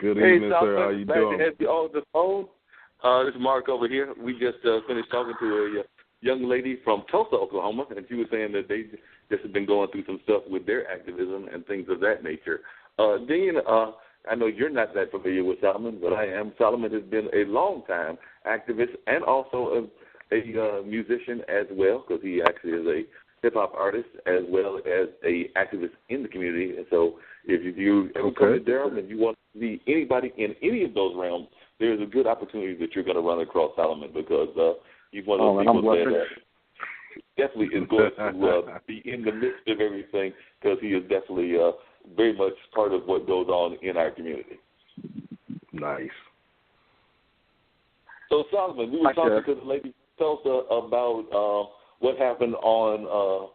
Good Hey, evening, sir. How you glad doing? to have you on the phone. This is Mark over here. We just finished talking to a young lady from Tulsa, Oklahoma, and she was saying that they just have been going through some stuff with their activism and things of that nature. Dean, I know you're not that familiar with Solomon, but I am. Solomon has been a long-time activist and also a musician as well, because he actually is a hip-hop artist as well as a activist in the community. And so if you ever come to Durham and you want to see anybody in any of those realms, there's a good opportunity that you're going to run across Solomon, because he's one of those people that definitely is going to be in the midst of everything, because he is definitely very much part of what goes on in our community. Nice. So, Solomon, we were talking to the lady Tulsa about what happened on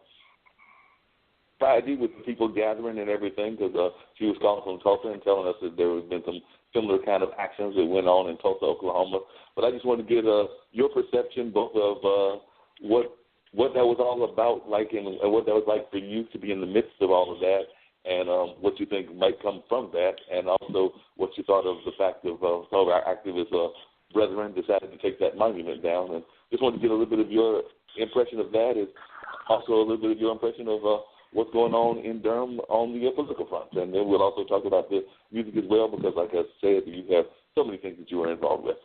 Friday with the people gathering and everything, because she was calling from Tulsa and telling us that there has been some similar kind of actions that went on in Tulsa, Oklahoma. But I just want to get your perception both of what that was all about, like, and what that was like for you to be in the midst of all of that, and what you think might come from that, and also what you thought of the fact of some of our activist brethren decided to take that monument down. And just wanted to get a little bit of your impression of that, and also a little bit of your impression of what's going on in Durham on the political front. And then we'll also talk about the music as well, because, like I said, you have so many things that you are involved with.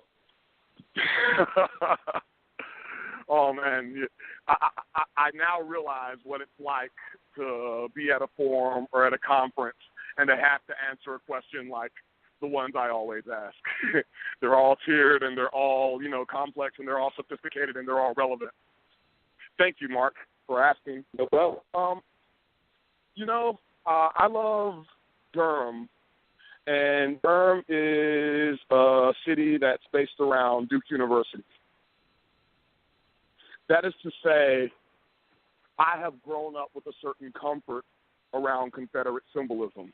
Oh, man. I now realize what it's like to be at a forum or at a conference and to have to answer a question like the ones I always ask. They're all tiered, and they're all, complex, and they're all sophisticated, and they're all relevant. Thank you, Mark, for asking. No problem. I love Durham, and Durham is a city that's based around Duke University. That is to say, I have grown up with a certain comfort around Confederate symbolism,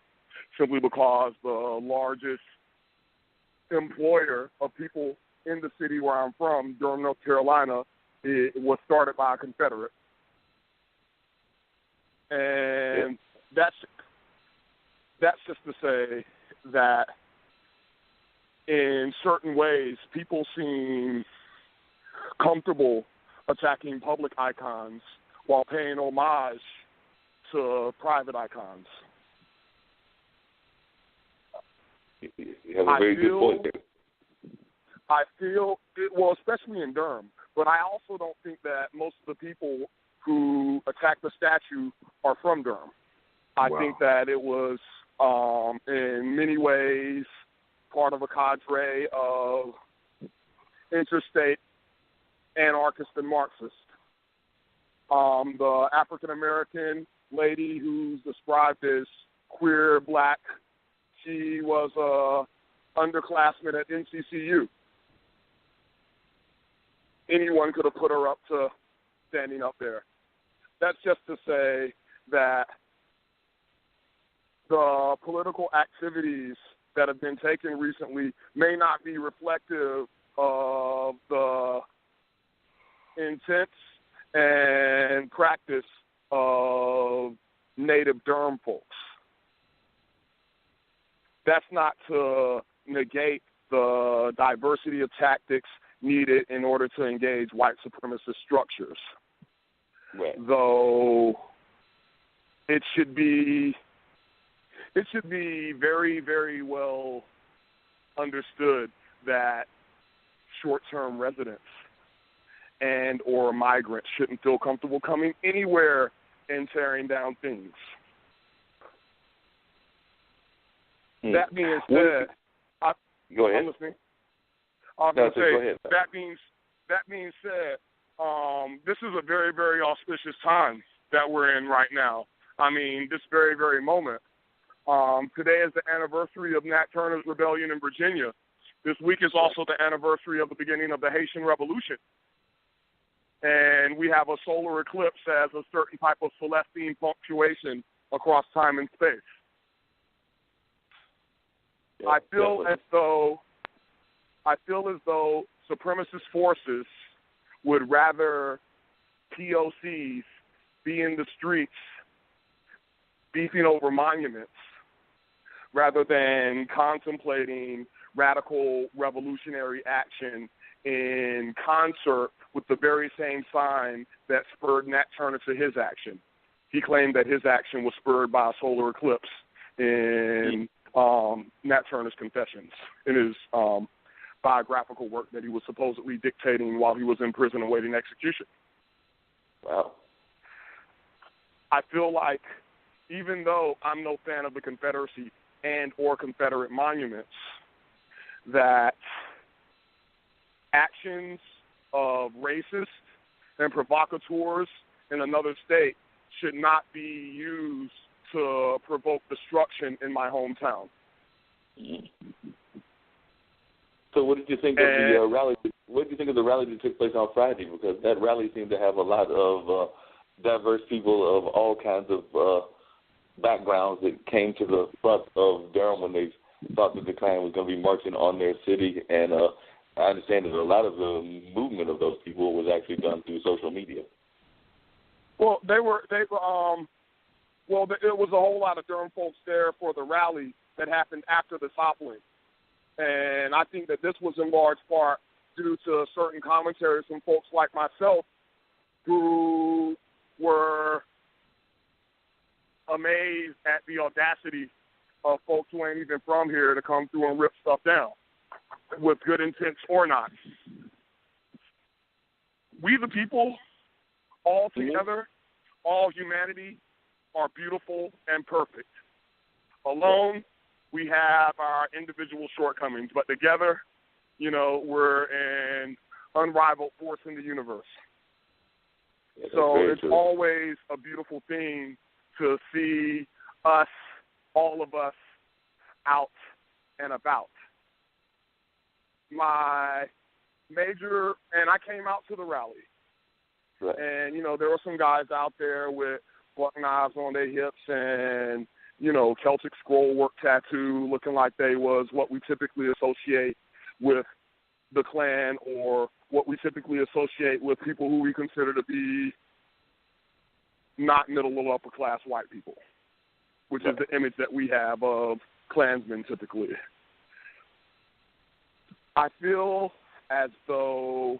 simply because the largest employer of people in the city where I'm from, Durham, North Carolina, it was started by a Confederate. And that's just to say that in certain ways, people seem comfortable attacking public icons while paying homage to private icons. You have a very good point there. I feel, well, especially in Durham, but I also don't think that most of the people who attacked the statue are from Durham. I think that it was, in many ways, part of a cadre of interstate anarchists and Marxists. The African-American lady who's described as queer black, she was a underclassman at NCCU. Anyone could have put her up to standing up there. That's just to say that the political activities that have been taken recently may not be reflective of the intents and practice of native Durham folks. That's not to negate the diversity of tactics needed in order to engage white supremacist structures. Right. Though it should be very, very well understood that short-term residents and or migrants shouldn't feel comfortable coming anywhere and tearing down things. That being said, go ahead. I'm listening. I was going to say, that being said, this is a very, very auspicious time that we're in right now. I mean, this very, very moment. Today is the anniversary of Nat Turner's rebellion in Virginia. This week is also the anniversary of the beginning of the Haitian Revolution. And we have a solar eclipse as a certain type of celestine punctuation across time and space. Yeah, I feel as though supremacist forces would rather POCs be in the streets beefing over monuments rather than contemplating radical revolutionary action in concert with the very same sign that spurred Nat Turner to his action. He claimed that his action was spurred by a solar eclipse in Nat Turner's Confessions, in his biographical work that he was supposedly dictating while he was in prison awaiting execution. Wow. I feel like even though I'm no fan of the Confederacy and or Confederate monuments, that actions of racists and provocateurs in another state should not be used to provoke destruction in my hometown. So what did you think of the rally? What did you think of the rally that took place on Friday? Because that rally seemed to have a lot of diverse people of all kinds of backgrounds that came to the front of Durham when they thought that the Klan was going to be marching on their city. And I understand that a lot of the movement of those people was actually done through social media. Well, it was a whole lot of Durham folks there for the rally that happened after the toppling. And I think that this was in large part due to certain commentaries from folks like myself who were amazed at the audacity of folks who ain't even from here to come through and rip stuff down, with good intents or not. We the people, all together, all humanity, are beautiful and perfect. Alone, we have our individual shortcomings, but together, we're an unrivaled force in the universe. Yeah, so it's always a beautiful thing to see us, all of us, out and about. I came out to the rally. Right. And, there were some guys out there with buck knives on their hips and, Celtic scroll work tattoo, looking like they was what we typically associate with the Klan, or what we typically associate with people who we consider to be not middle or upper class white people, which is the image that we have of Klansmen typically. I feel as though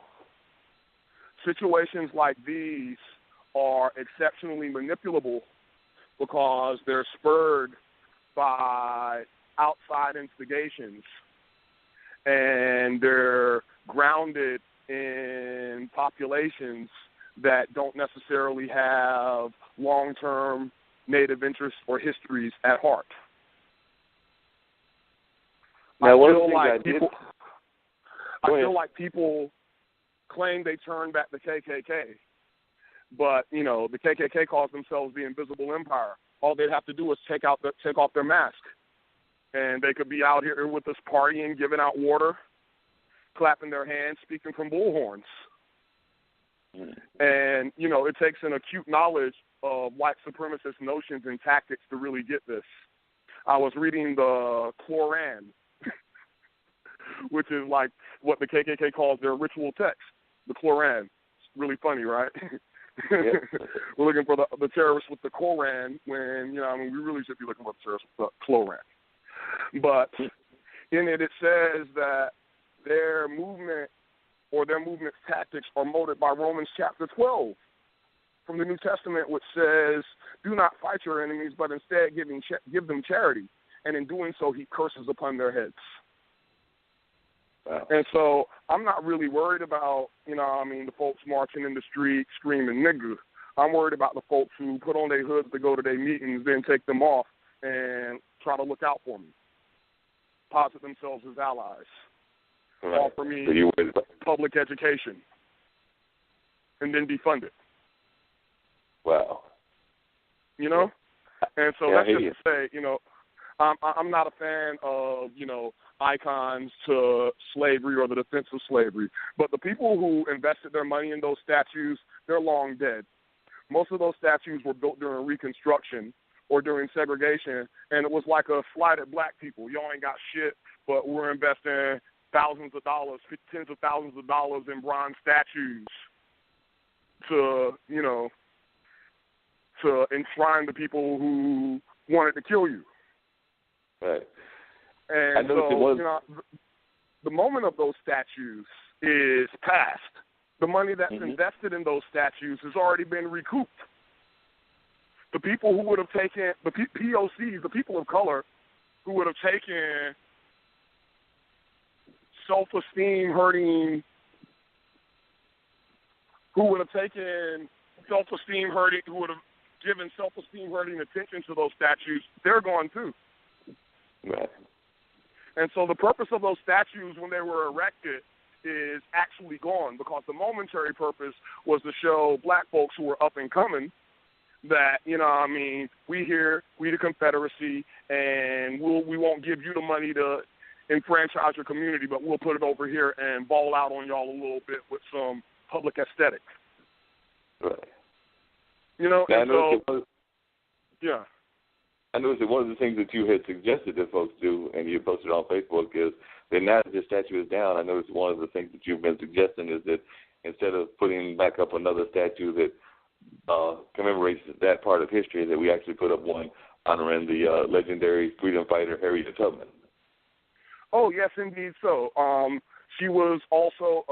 situations like these are exceptionally manipulable because they're spurred by outside instigations, and they're grounded in populations that don't necessarily have long-term native interests or histories at heart. Now, I feel like people claim they turned back the KKK, but the KKK calls themselves the Invisible Empire. All they'd have to do is take off their mask, and they could be out here with us partying, giving out water, clapping their hands, speaking from bullhorns. And it takes an acute knowledge of white supremacist notions and tactics to really get this. I was reading the Koran, which is like what the KKK calls their ritual text, the Koran. It's really funny, right? Yep. We're looking for the terrorists with the Koran when, we really should be looking for the terrorists with the Koran. But in it says that their movement or their movement's tactics are molded by Romans chapter 12 from the New Testament, which says, do not fight your enemies, but instead give them charity. And in doing so, he curses upon their heads. Wow. And so I'm not really worried about, the folks marching in the street screaming nigger. I'm worried about the folks who put on their hoods to go to their meetings, then take them off and try to look out for me, posit themselves as allies, offer me public education, and then defund it. Wow. And so that's just to say, I'm not a fan of, icons to slavery or the defense of slavery. But the people who invested their money in those statues, they're long dead. Most of those statues were built during Reconstruction or during segregation, and it was like a slight at black people. Y'all ain't got shit, but we're investing thousands of dollars, tens of thousands of dollars in bronze statues to, to enshrine the people who wanted to kill you. Right. And so, the moment of those statues is past. The money that's invested in those statues has already been recouped. The people who would have taken, the POCs, the people of color, who would have taken self-esteem hurting, who would have given self-esteem hurting attention to those statues, they're gone too. Right. And so the purpose of those statues when they were erected is actually gone, because the momentary purpose was to show black folks who were up and coming that, we here, we the Confederacy, and we won't give you the money to enfranchise your community, but we'll put it over here and ball out on y'all a little bit with some public aesthetic. Right. I noticed that one of the things that you had suggested that folks do, and you posted on Facebook, is that now that the statue is down, I noticed one of the things that you've been suggesting is that instead of putting back up another statue that commemorates that part of history, that we actually put up one honoring the legendary freedom fighter Harriet Tubman. Oh, yes, indeed so. She was also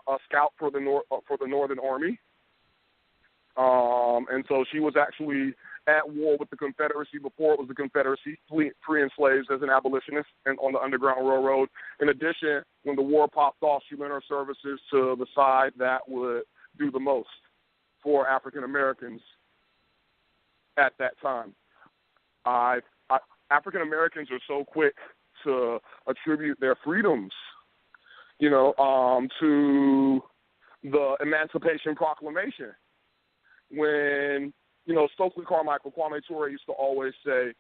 a scout for the Northern Army. And so she was actually at war with the Confederacy before it was the Confederacy, freeing slaves as an abolitionist and on the Underground Railroad. In addition, when the war popped off, she lent her services to the side that would do the most for African Americans at that time. African Americans are so quick to attribute their freedoms, to the Emancipation Proclamation. When, Stokely Carmichael, Kwame Ture used to always say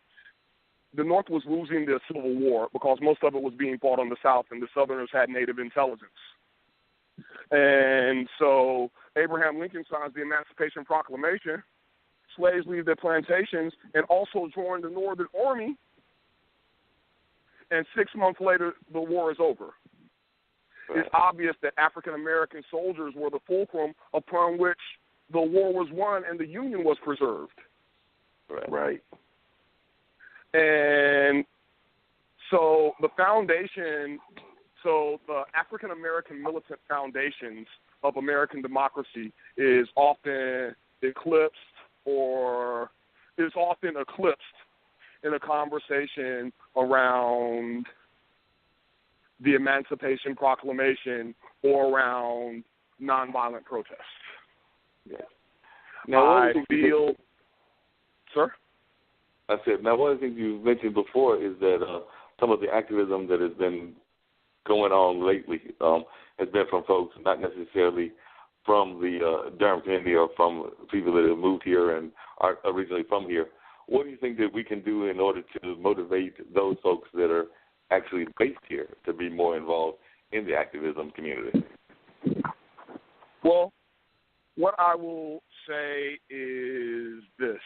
the North was losing the Civil War because most of it was being fought on the South, and the Southerners had native intelligence. And so Abraham Lincoln signs the Emancipation Proclamation, slaves leave their plantations, and also join the Northern Army, and 6 months later, the war is over. Right. It's obvious that African-American soldiers were the fulcrum upon which the war was won and the Union was preserved. Right. And so the African-American militant foundations of American democracy is often eclipsed in a conversation around the Emancipation Proclamation or around nonviolent protests. Yeah. Now, Sir? I said, now one of the things you mentioned before is that some of the activism that has been going on lately has been from folks not necessarily from the Durham community or from people that have moved here and are originally from here. What do you think that we can do in order to motivate those folks that are actually based here to be more involved in the activism community? Well, what I will say is this.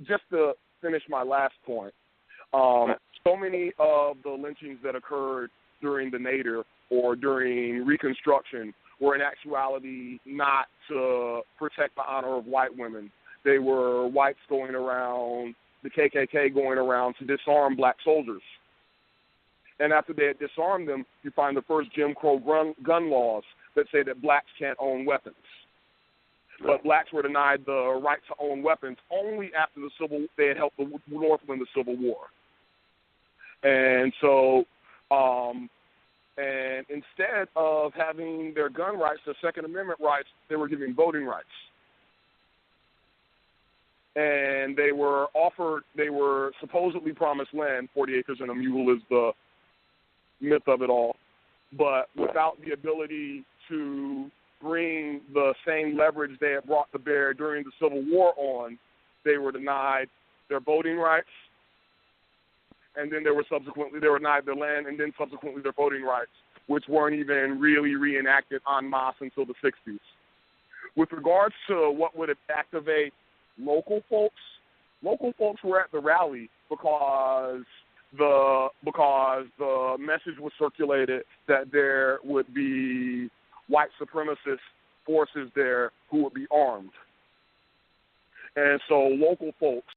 Just to finish my last point, so many of the lynchings that occurred during the Nadir or during Reconstruction were in actuality not to protect the honor of white women. They were whites going around, the KKK going around to disarm black soldiers. And after they had disarmed them, you find the first Jim Crow gun laws that say that blacks can't own weapons. But blacks were denied the right to own weapons only after they had helped the North win the Civil War. And so, and instead of having their gun rights, their Second Amendment rights, they were given voting rights. And they were supposedly promised land. 40 acres and a mule is the myth of it all. But without the ability to bring the same leverage they had brought to bear during the Civil War on, they were denied their voting rights, and then they were denied their land, and then subsequently their voting rights, which weren't even really reenacted en masse until the 60s. With regards to what would activate local folks were at the rally because the message was circulated that there would be white supremacist forces there who would be armed. And so local folks